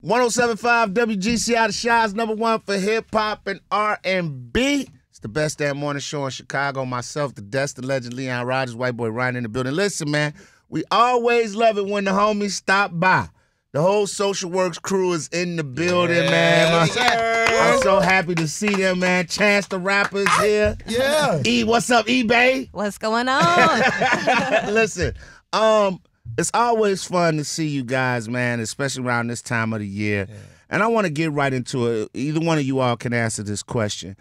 107.5 WGCI, the Shy's #1 for hip-hop and R&B. It's the best damn morning show in Chicago. Myself, the Destin legend, Leon Rogers, white boy Ryan in the building. Listen, man, we always love it when the homies stop by. The whole Social Works crew is in the building, man. I'm so happy to see them, man. Chance the Rapper's here. Yeah. E, what's up, eBay? What's going on? Listen, it's always fun to see you guys, man, especially around this time of the year. Yeah. And I want to get right into it. Either one of you all can answer this question.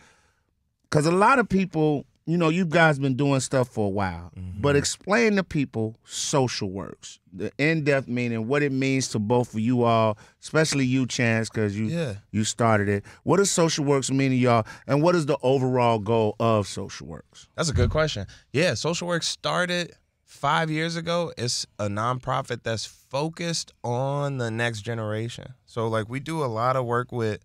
Because a lot of people, you know, you guys been doing stuff for a while, but explain to people Social Works, the in-depth meaning, what it means to both of you all, especially you, Chance, because you started it. What does Social Works mean to y'all, and what is the overall goal of Social Works? That's a good question. Yeah, Social Works started 5 years ago. It's a nonprofit that's focused on the next generation. So, like, we do a lot of work with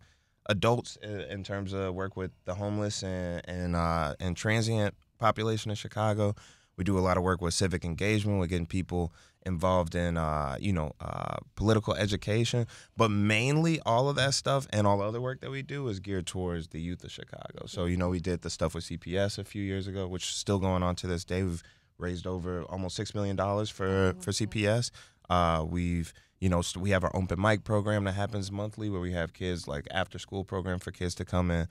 adults in terms of work with the homeless and transient population in Chicago. We do a lot of work with civic engagement. We're getting people involved in, political education. But mainly all of that stuff and all the other work that we do is geared towards the youth of Chicago. So, you know, we did the stuff with CPS a few years ago, which is still going on to this day. We've raised over almost $6 million for CPS. We have our open mic program that happens monthly where we have kids, like after school program for kids to come and,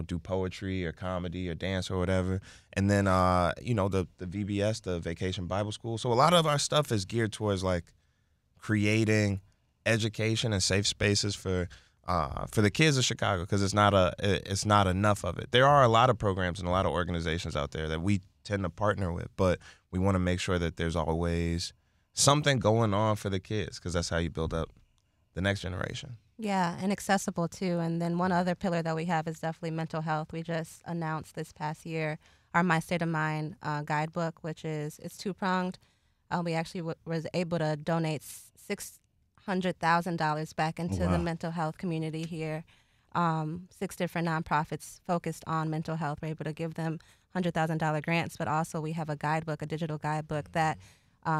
do poetry or comedy or dance or whatever. And then, the VBS, the Vacation Bible School. So a lot of our stuff is geared towards like creating education and safe spaces for the kids of Chicago, because it's not enough of it. There are a lot of programs and a lot of organizations out there that we tend to partner with, but we want to make sure that there's always something going on for the kids, because that's how you build up the next generation. Yeah, and accessible too. And then one other pillar that we have is definitely mental health. We just announced this past year our My State of Mind guidebook, which it's two-pronged. We actually was able to donate $600,000 back into the mental health community here. 6 different nonprofits focused on mental health. We're able to give them $100,000 grants, but also we have a guidebook, a digital guidebook that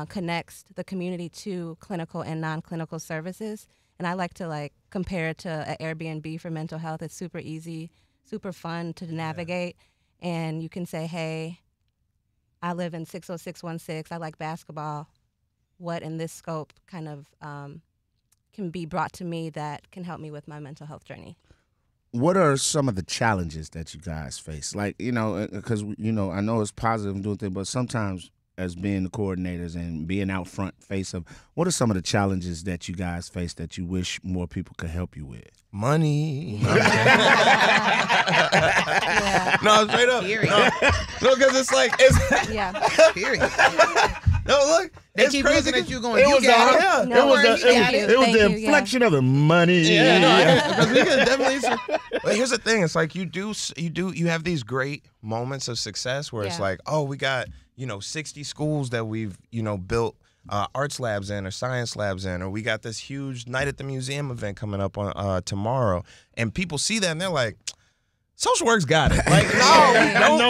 connects the community to clinical and non-clinical services. And I like to compare it to an Airbnb for mental health. It's super easy, super fun to navigate. And you can say, hey, I live in 60616. I like basketball. What in this scope kind of can be brought to me that can help me with my mental health journey? What are some of the challenges that you guys face? Because, I know it's positive and doing things, but sometimes as being the coordinators and being out front face of, what are some of the challenges that you guys face that you wish more people could help you with? Money. No, straight up. No, because it's like, Period. No, look, they keep looking at you going, it was the inflection of the money. Because we can definitely. But here's the thing: it's like you have these great moments of success where it's like, oh, we got 60 schools that we've built arts labs in or science labs in, or we got this huge night at the museum event coming up on tomorrow, and people see that and they're like, Social Works got it. Like,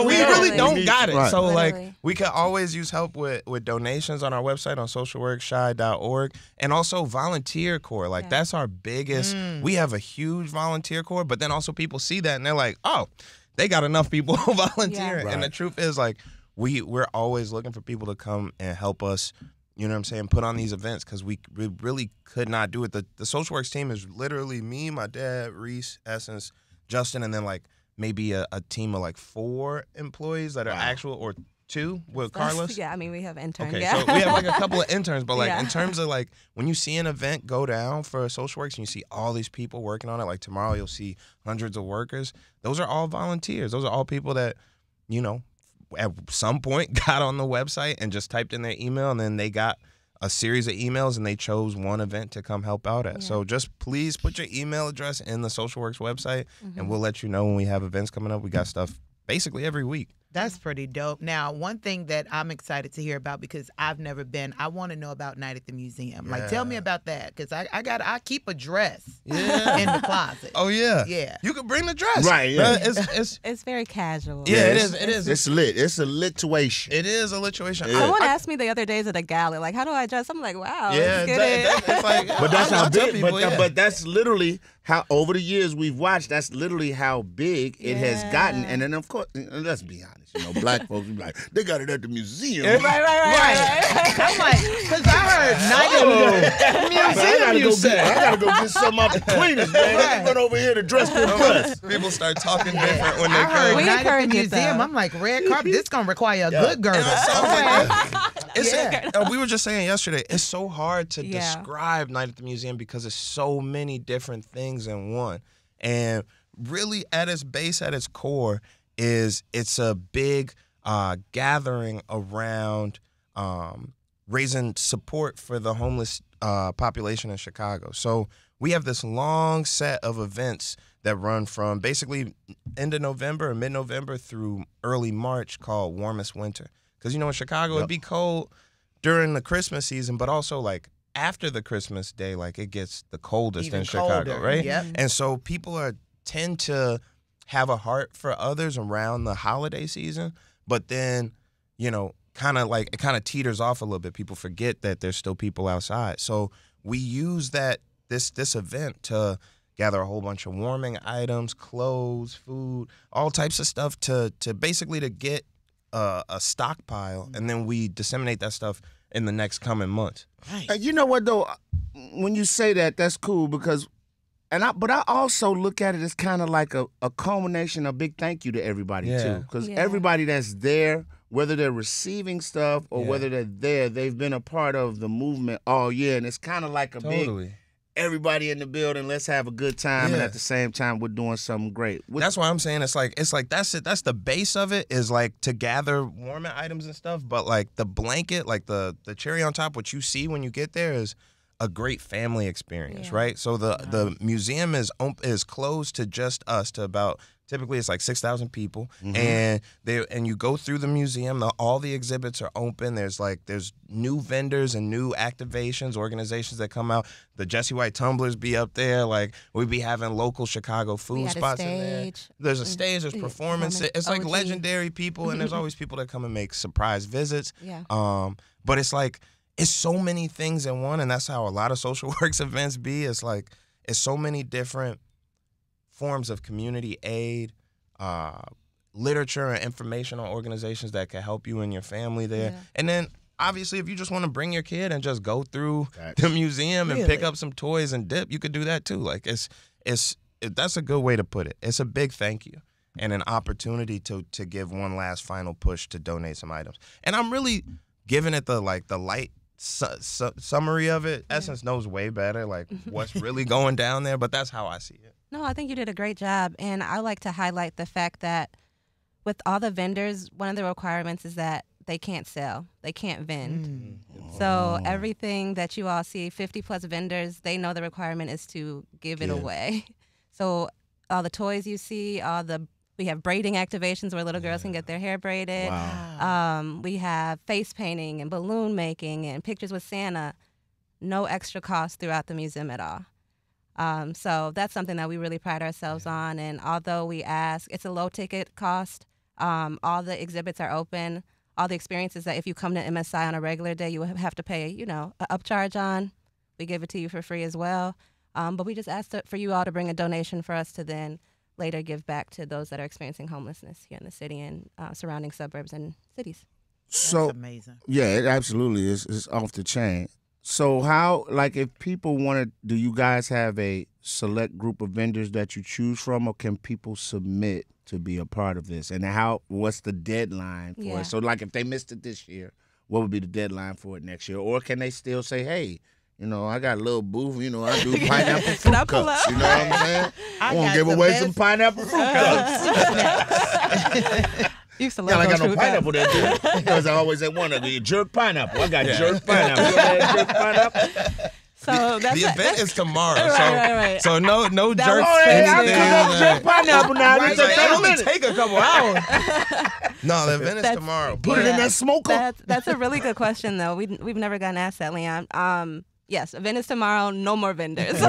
we really don't got it. Right. So, we could always use help with donations on our website on socialworksshy.org, and also volunteer corps. That's our biggest. We have a huge volunteer corps, but then also people see that and they're like, oh, they got enough people volunteering. Yeah. Right. And the truth is, we're always looking for people to come and help us, you know what I'm saying, put on these events, because we really could not do it. The Social Works team is literally me, my dad, Reese, Essence, Justin, and then maybe a team of 4 employees that are actual, or 2 with Carlos. Yeah, I mean, we have interns. Okay, so we have a couple of interns, but in terms of when you see an event go down for Social Works and you see all these people working on it, tomorrow you'll see hundreds of workers. Those are all volunteers. Those are all people that, at some point got on the website and just typed in their email, and then they got a series of emails and they chose one event to come help out at. Yeah. So just please put your email address in the Social Works website, and we'll let you know when we have events coming up. We got stuff basically every week. That's pretty dope. Now, one thing that I'm excited to hear about, because I've never been, I want to know about Night at the Museum. Tell me about that, because I keep a dress. Yeah. in the closet. Oh yeah. Yeah. You could bring the dress. Right, yeah. It's very casual. Yeah, it is. It is. It's lit. It's a lituation. It is a lituation. Yeah. Someone asked me the other days at a gala, like, how do I dress? I'm like, wow, Yeah, let's get it. it's like, But that's how I'll tell big. people, yeah. But that's literally how over the years we've watched. That's literally how big it has gotten. And then of course, let's be honest. You know, black folks be like, they got it at the museum. Right. I'm like, because I heard night museum. I gotta go get some off the cleaners, man. Let's run over here to dress to impress. People start talking different when they I heard come. We night at the encourage it, museum. though. I'm like, red carpet. This gonna require a good girdle. We were just saying yesterday, it's so hard to Yeah. describe Night at the Museum because it's so many different things in one. And really at its base, at its core, it's a big gathering around raising support for the homeless population in Chicago. So we have this long set of events that run from basically end of November or mid-November through early March called Warmest Winter. Because, you know, in Chicago, it'd be cold during the Christmas season, but also, like, after the Christmas day, like, it gets the coldest Even in Chicago, colder. right? Yep. And so people tend to have a heart for others around the holiday season, but then, you know, it kind of teeters off a little bit. People forget that there's still people outside. So we use this event to gather a whole bunch of warming items, clothes, food, all types of stuff to basically to get a stockpile, and then we disseminate that stuff in the next coming months. You know what though? When you say that, that's cool because, but I also look at it as kind of like a culmination, a big thank you to everybody too, because everybody that's there, whether they're receiving stuff or whether they're there, they've been a part of the movement all year, and it's kind of like a big. Everybody in the building, let's have a good time, and at the same time, we're doing something great. That's why I'm saying it's like that's it. That's the base of it, is like to gather warming items and stuff. But like the blanket, like the cherry on top, what you see when you get there is a great family experience, right? So the museum is closed to just us, to about. Typically, it's like 6,000 people, and you go through the museum. All the exhibits are open. There's new vendors and new activations, organizations that come out. The Jesse White tumblers be up there. Like we be having local Chicago food spots in there. There's a stage. There's performances. It's like legendary people, and there's always people that come and make surprise visits. But it's like it's so many things in one, and that's how a lot of social works events be. It's like it's so many different forms of community aid, literature and informational organizations that can help you and your family there. And then obviously if you just want to bring your kid and just go through the museum and pick up some toys and dip, you could do that too. Like that's a good way to put it. It's a big thank you and an opportunity to give one last final push to donate some items. And I'm really giving it the light summary of it. Essence knows way better like what's really going down there, but that's how I see it. No, I think you did a great job, and I like to highlight the fact that with all the vendors, one of the requirements is that they can't sell, they can't vend. So everything that you all see, 50+ vendors, they know the requirement is to give it away. So all the toys you see, we have braiding activations where little girls can get their hair braided. Wow. We have face painting and balloon making and pictures with Santa. No extra cost throughout the museum at all. So that's something that we really pride ourselves on. And although we ask, it's a low ticket cost. All the exhibits are open. All the experiences that if you come to MSI on a regular day, you would have to pay, an upcharge on. We give it to you for free as well. But we just ask for you all to bring a donation for us to then later give back to those that are experiencing homelessness here in the city and surrounding suburbs and cities. So That's amazing. Yeah, it absolutely is. It's off the chain. So how, like, if people want to, do you guys have a select group of vendors that you choose from, or can people submit to be a part of this? And what's the deadline for it? So, like, if they missed it this year, what would be the deadline for it next year? Or can they still say, hey, I got a little booth, I do pineapple fruit cups. You know what I'm saying? I want to give away some pineapple fruit cups. Used to love I those got no fruit pineapple there, dude. Because I always said, jerk pineapple. I got jerk pineapple. You ever had jerk pineapple? So the event is tomorrow. Right. So no jerk anything. Jerk pineapple now. It only take a couple hours. No, the event is tomorrow. Put it in that smoker. That's a really good question, though. We've never gotten asked that, Leon. Yes, event is tomorrow. No more vendors.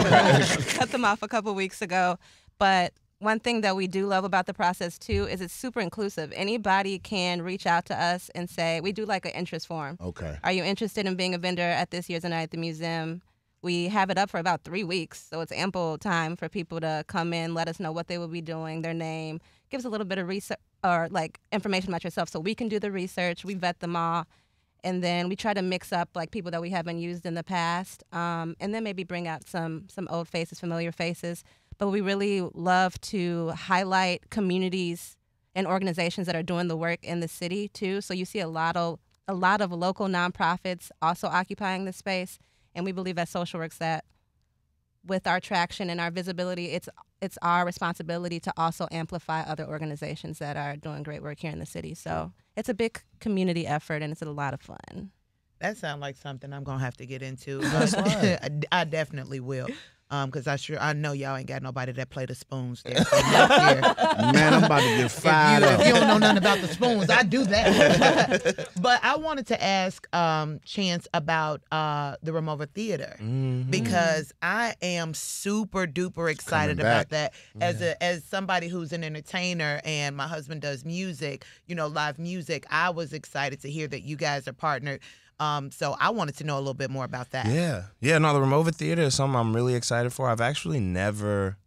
Cut them off a couple weeks ago. But one thing that we do love about the process, too, is it's super inclusive. Anybody can reach out to us and say, we do like an interest form. Okay. Are you interested in being a vendor at this year's night at the museum? We have it up for about 3 weeks, so it's ample time for people to come in, let us know what they will be doing, their name, give us a little bit of research or like information about yourself so we can do the research. We vet them all, and then we try to mix up like people that we haven't used in the past, and then maybe bring out some old faces, familiar faces. But we really love to highlight communities and organizations that are doing the work in the city too. So you see a lot of local nonprofits also occupying the space. And we believe at SocialWorks that with our traction and our visibility, it's our responsibility to also amplify other organizations that are doing great work here in the city. So it's a big community effort, and it's a lot of fun. That sounds like something I'm going to have to get into. That's right. I definitely will. Because I know y'all ain't got nobody that play the spoons there. So next year, Man, I'm about to get fired up. if you don't know nothing about the spoons, I do that. But I wanted to ask Chance about the Remover Theater because I am super duper excited about that. As somebody who's an entertainer and my husband does music, live music, I was excited to hear that you guys are partnered. So I wanted to know a little bit more about that. Yeah. No, the Remover Theater is something I'm really excited for. I've actually never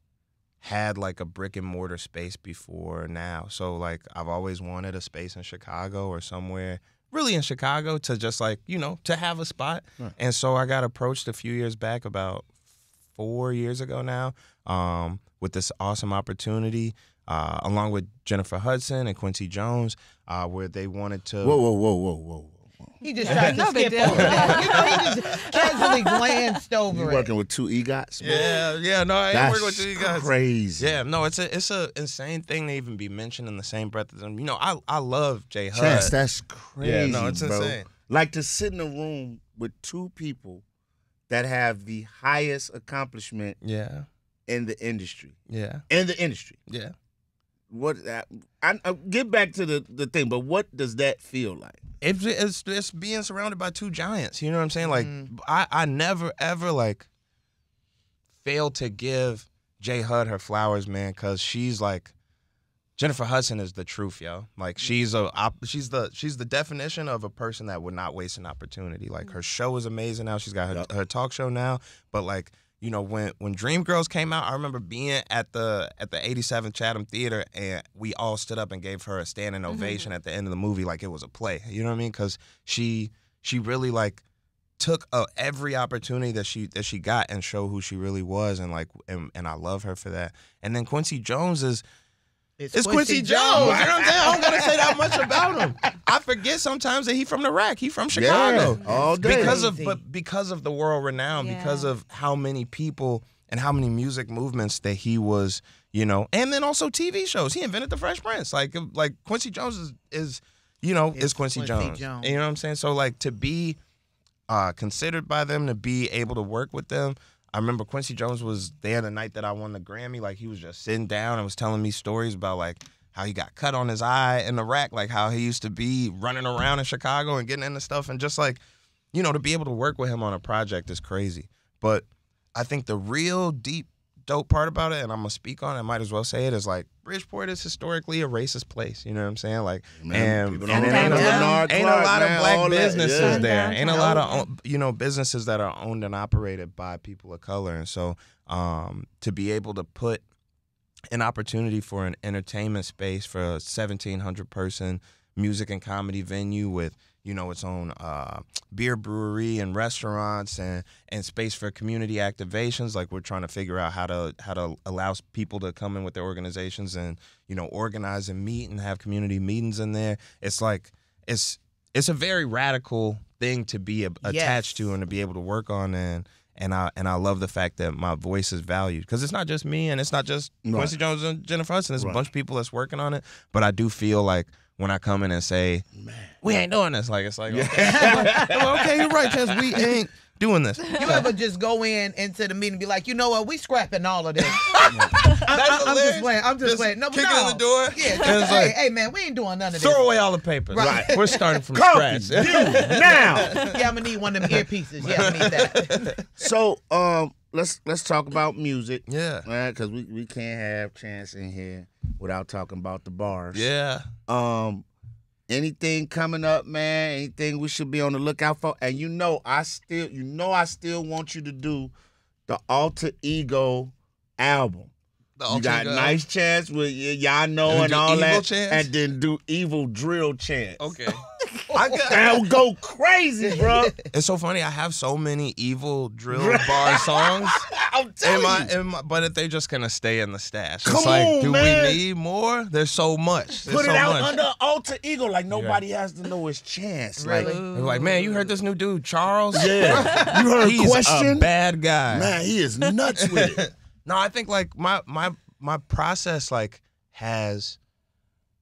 had like a brick and mortar space before now. So like I've always wanted a space in Chicago or somewhere really in Chicago to just like, to have a spot. Right. And so I got approached a few years back, about 4 years ago now, with this awesome opportunity, along with Jennifer Hudson and Quincy Jones, where they wanted to. Whoa. He just tried to skip over that. He just casually glanced over You it. working with two EGOTs? Yeah. No, I ain't working with two EGOTs. That's crazy. Yeah, no, it's a insane thing to even be mentioned in the same breath as them. I love J Hud. Chance, that's crazy. Yeah, no, it's bro. insane. Like to sit in a room with two people that have the highest accomplishment in the industry. Yeah. Yeah. What? I get back to the thing, but what does that feel like? It's being surrounded by two giants. You know what I'm saying? Like I never ever like failed to give J Hud her flowers, man, because she's like Jennifer Hudson is the truth, yo. Like she's the definition of a person that would not waste an opportunity. Like her show is amazing now. She's got her talk show now, but like. When Dreamgirls came out, I remember being at the 87th Chatham Theater, and we all stood up and gave her a standing ovation at the end of the movie, like it was a play. You know what I mean? Because she really like took every opportunity that she got and show who she really was, and I love her for that. And then Quincy Jones is. It's Quincy Jones. You know what I'm saying? I don't gotta say that much about him. I forget sometimes that he's from the rack. He's from Chicago. Yeah, all day. Because of the world renown, because of how many people and how many music movements that he was, and then also TV shows. He invented the Fresh Prince. Like Quincy Jones is Quincy Jones. And you know what I'm saying? So like to be considered by them, to be able to work with them. I remember Quincy Jones was there the night that I won the Grammy. Like, he was just sitting down and was telling me stories about, like, how he got cut on his eye in the rack, like how he used to be running around in Chicago and getting into stuff. And just, like, to be able to work with him on a project is crazy. But I think the real deep, dope part about it, and I'm going to speak on it, I might as well say it, is, like, Bridgeport is historically a racist place. You know what I'm saying? Like, and it ain't a lot of black businesses there. Ain't a lot of businesses that are owned and operated by people of color. And so to be able to put an opportunity for an entertainment space for a 1,700 person music and comedy venue with its own beer brewery and restaurants and space for community activations. Like, we're trying to figure out how to allow people to come in with their organizations and organize and meet and have community meetings in there. It's like it's a very radical thing to be attached to and to be able to work on, and I love the fact that my voice is valued, because it's not just me and it's not just Quincy Jones and Jennifer Hudson. There's a bunch of people that's working on it, but I do feel like when I come in and say, Man. we ain't doing this. Like, it's like, okay, okay, you're right, Chance, we ain't doing this. You ever just go into the meeting and be like, you know what, we scrapping all of this. That's I'm hilarious. just playing. I'm just playing. No, kick no. in the door. Yeah, And just, it's like, hey man, we ain't doing none of this. throw away all the papers. Right. We're starting from Coffee, scratch. you, now. Yeah, I'm gonna need one of them earpieces. Yeah, I'm gonna need that. So, let's talk about music. Yeah. Right, because we can't have Chance in here without talking about the bars. Yeah. Anything coming up, man? Anything we should be on the lookout for? And I still want you to do the Alter Ego album. You got Nice Chance with Y'all Know and all Evil that, Chance? and then do Evil Drill Chance. Okay. That'll go crazy, bro. It's so funny. I have so many evil drill bar songs. I'm telling you. But if they just gonna stay in the stash, Come it's like, on, do man. we need more? There's so much. There's Put so it out much. under Alter Ego, like nobody has to know it's Chance. Really? They're like, man, you heard this new dude, Charles? Yeah. You heard He's Question? a bad guy. Man, he is nuts with it. No, I think like my process like has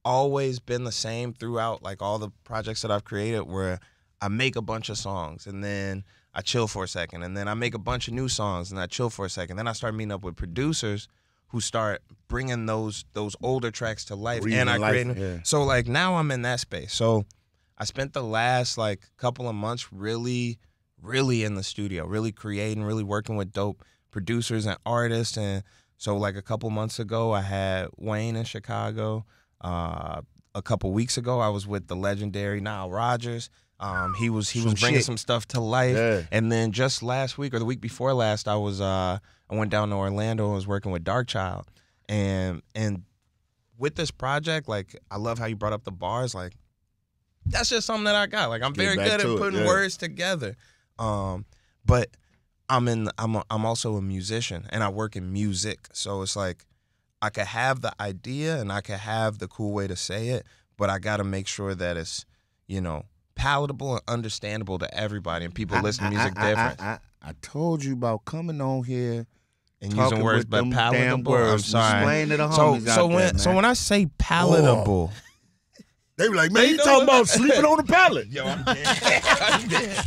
always been the same throughout like all the projects that I've created, where I make a bunch of songs and then I chill for a second, and then I make a bunch of new songs and I chill for a second. Then I start meeting up with producers who start bringing those older tracks to life, and I create them. Yeah. So like now I'm in that space. So I spent the last like couple of months really in the studio, really creating, really working with dope producers and artists. And so like a couple months ago I had Wayne in Chicago. A couple weeks ago I was with the legendary Nile Rodgers. He was bringing some stuff to life. Yeah. And then just last week or the week before last, I went down to Orlando and was working with Darkchild. And with this project, like, I love how you brought up the bars. Like, that's just something that I got. Like, I'm very good at putting words together. But I'm also a musician and I work in music. So it's like I could have the idea and I could have the cool way to say it, but I got to make sure that it's, palatable and understandable to everybody, and people listen to music different. I told you about coming on here and using words, with but them palatable. damn I'm words. sorry. Explain to the homies out there, So man. when I say palatable, They be like, man, you talking about sleeping on the pallet. yo, I'm dead.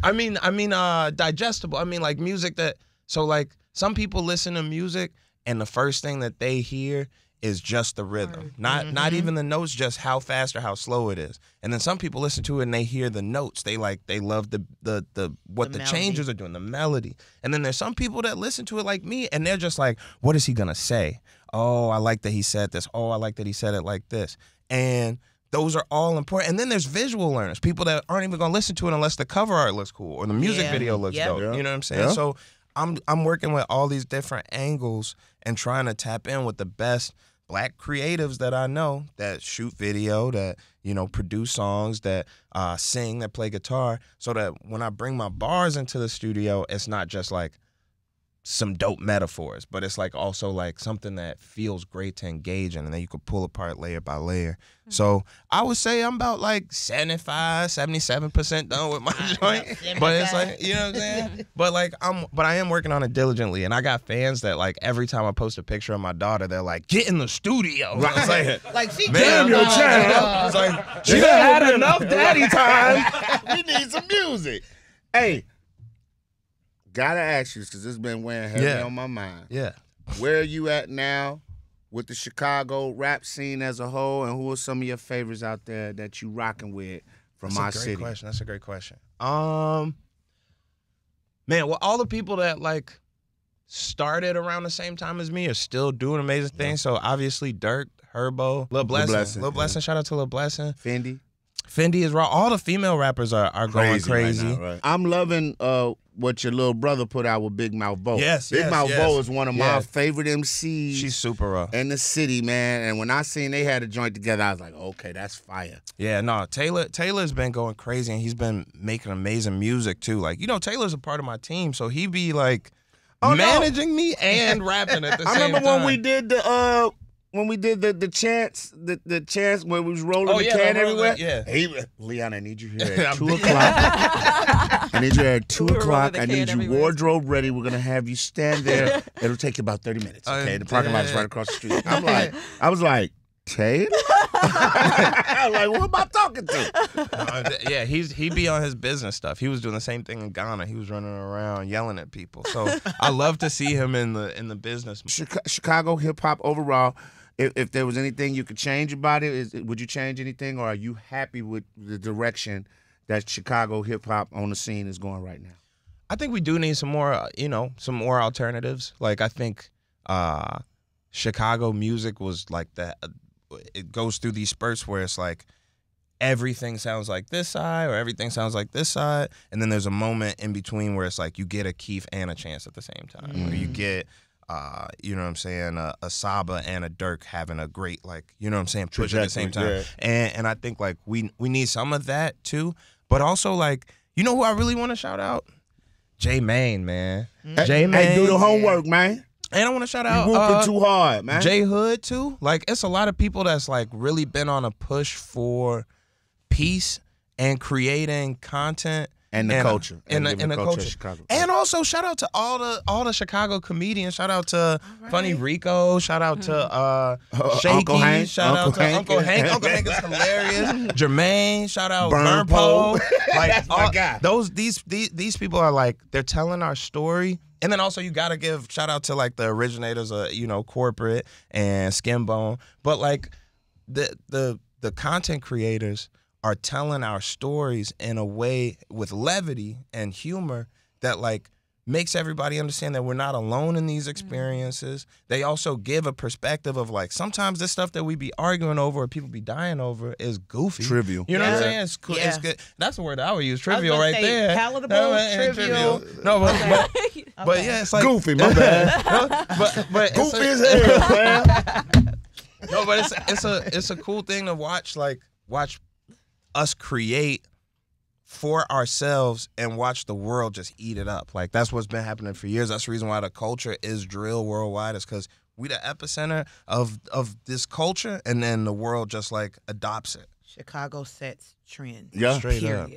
I mean, digestible. I mean, like music that. So like some people listen to music and the first thing that they hear is just the rhythm, not even the notes, just how fast or how slow it is. And then some people listen to it and they hear the notes. They love the changes are doing, the melody. And then there's some people that listen to it like me and they're just like, what is he gonna say? Oh, I like that he said this. Oh, I like that he said it like this. And those are all important. And then there's visual learners, people that aren't even gonna listen to it unless the cover art looks cool or the music video looks dope. Yeah. You know what I'm saying? Yeah. So I'm working with all these different angles and trying to tap in with the best Black creatives that I know that shoot video, that produce songs, that sing, that play guitar, so that when I bring my bars into the studio, it's not just like some dope metaphors, but it's like also like something that feels great to engage in and then you could pull apart layer by layer. Mm-hmm. So I would say I'm about like 75, 77% done with my joint. But it's like, you know what I'm saying? But like I am working on it diligently, and I got fans that like every time I post a picture of my daughter, they're like, get in the studio. Right. It's like she damn your child. It's like She done had enough daddy time. We need some music. Hey, gotta ask you, because it's been weighing heavy on my mind. Yeah. Where are you at now with the Chicago rap scene as a whole, and who are some of your favorites out there that you rocking with from our city? That's a great question. Man, well, all the people that like started around the same time as me are still doing amazing things. So obviously Dirk, Herbo, Lil Blessing. Lil Blessing, shout out to Lil Blessing. Fendi is raw. All the female rappers are going crazy. Right now, right? I'm loving what your little brother put out with Big Mouth Bo. Big Mouth Bo is one of my favorite MCs. She's super raw. In the city, man. And when I seen they had a joint together, I was like, okay, that's fire. Yeah, no, Taylor's been going crazy, and he's been making amazing music too. Like, Taylor's a part of my team, so he be like managing me and rapping at the same time. I remember when we did the chance, the chance when we was rolling the can everywhere. Leon, I need you here at 2 o'clock. I need you here at 2 o'clock. I need you wardrobe ready. We're gonna have you stand there. It'll take you about 30 minutes. Okay, the parking lot is right across the street. I was like, Taylor? Like, who am I talking to? Yeah, he be on his business stuff. He was doing the same thing in Ghana. He was running around yelling at people. So I love to see him in the business. Chicago hip hop overall. If there was anything you could change about it, would you change anything, or are you happy with the direction that Chicago hip hop on the scene is going right now? I think we do need some more, some more alternatives. Like I think Chicago music was like that. It goes through these spurts where it's like everything sounds like this side or everything sounds like this side, and then there's a moment in between where it's like you get a Keith and a Chance at the same time, or you get. You know what I'm saying, a Saba and a Dirk having a great, like, you know what I'm saying, push at the same time. Yeah. And I think, like, we need some of that, too. But also, like, you know who I really want to shout out? J Main, man. J Main. Hey, do the homework, man. And I want to shout out you whooping too hard, man. J Hood, too. Like, it's a lot of people that's, like, really been on a push for peace and creating content. And the culture. And the culture. Of Chicago. And also shout out to all the Chicago comedians. Shout out to Funny Rico. Shout out to Shaky. Uncle Hank. Shout out to Uncle Hank. Uncle Hank is hilarious. Jermaine. Shout out Burnpo. Like my God. These people are like, they're telling our story. And then also you gotta give shout out to like the originators of Corporate and Skinbone. But like the content creators are telling our stories in a way with levity and humor that like makes everybody understand that we're not alone in these experiences. They also give a perspective of like sometimes this stuff that we be arguing over or people be dying over is goofy. Trivial. You know what I'm saying? It's cool. Yeah. It's good. That's the word I would use. Trivial right there. Palatable, trivial. No, but yeah, it's like goofy, my bad. but goofy as hell, man. No, but it's a cool thing to watch us create for ourselves and watch the world just eat it up. Like that's what's been happening for years. That's the reason why the culture is drill worldwide, is because we the epicenter of this culture, and then the world just like adopts it. Chicago sets trends. Yeah, straight period. up.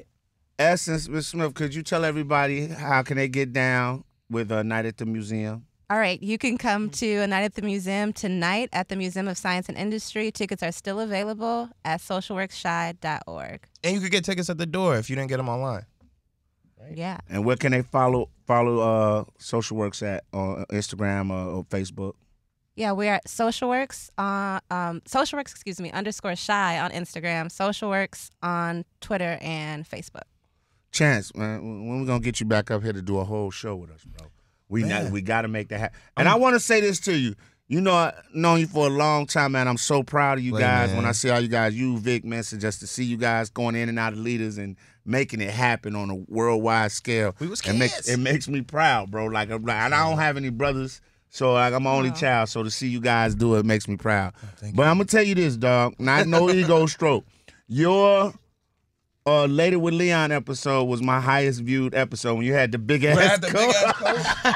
Essence, Ms. Smith, could you tell everybody how can they get down with a night at the museum? All right, you can come to A Night at the Museum tonight at the Museum of Science and Industry. Tickets are still available at socialworksshy.org. And you could get tickets at the door if you didn't get them online. Right? Yeah. And where can they follow Social Works at on Instagram or Facebook? Yeah, we're at SocialWorks _shy on Instagram, SocialWorks on Twitter and Facebook. Chance, man, when we gonna get you back up here to do a whole show with us, bro? We got to make that happen. And I want to say this to you. You know, I've known you for a long time, man. I'm so proud of you guys. Man. When I see all you guys, you, Vic, man, so just to see you guys going in and out of leaders and making it happen on a worldwide scale. We was kids. It makes me proud, bro. Like, and I don't have any brothers, so like, I'm an only child. So to see you guys do it makes me proud. But I'm going to tell you this, dog. Not no ego stroke. Your Later with Leon episode was my highest viewed episode when you had the big ass coat.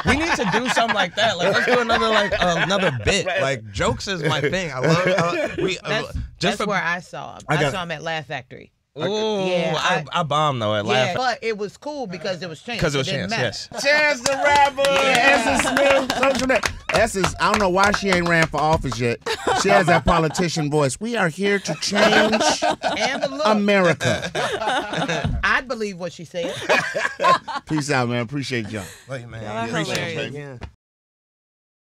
We need to do something like that. Like let's do another bit. Right. Like jokes is my thing. I love. That's where I saw him. I saw him at Laugh Factory. Oh, yeah, I bombed though at Laugh. But it was cool because it was Chance. Because it was Chance, yes. Chance the rapper. Essence Smith. Essence, I don't know why she ain't ran for office yet. She has that politician voice. We are here to change America. I'd believe what she said. Peace out, man. Appreciate y'all. Love you, man. Appreciate you.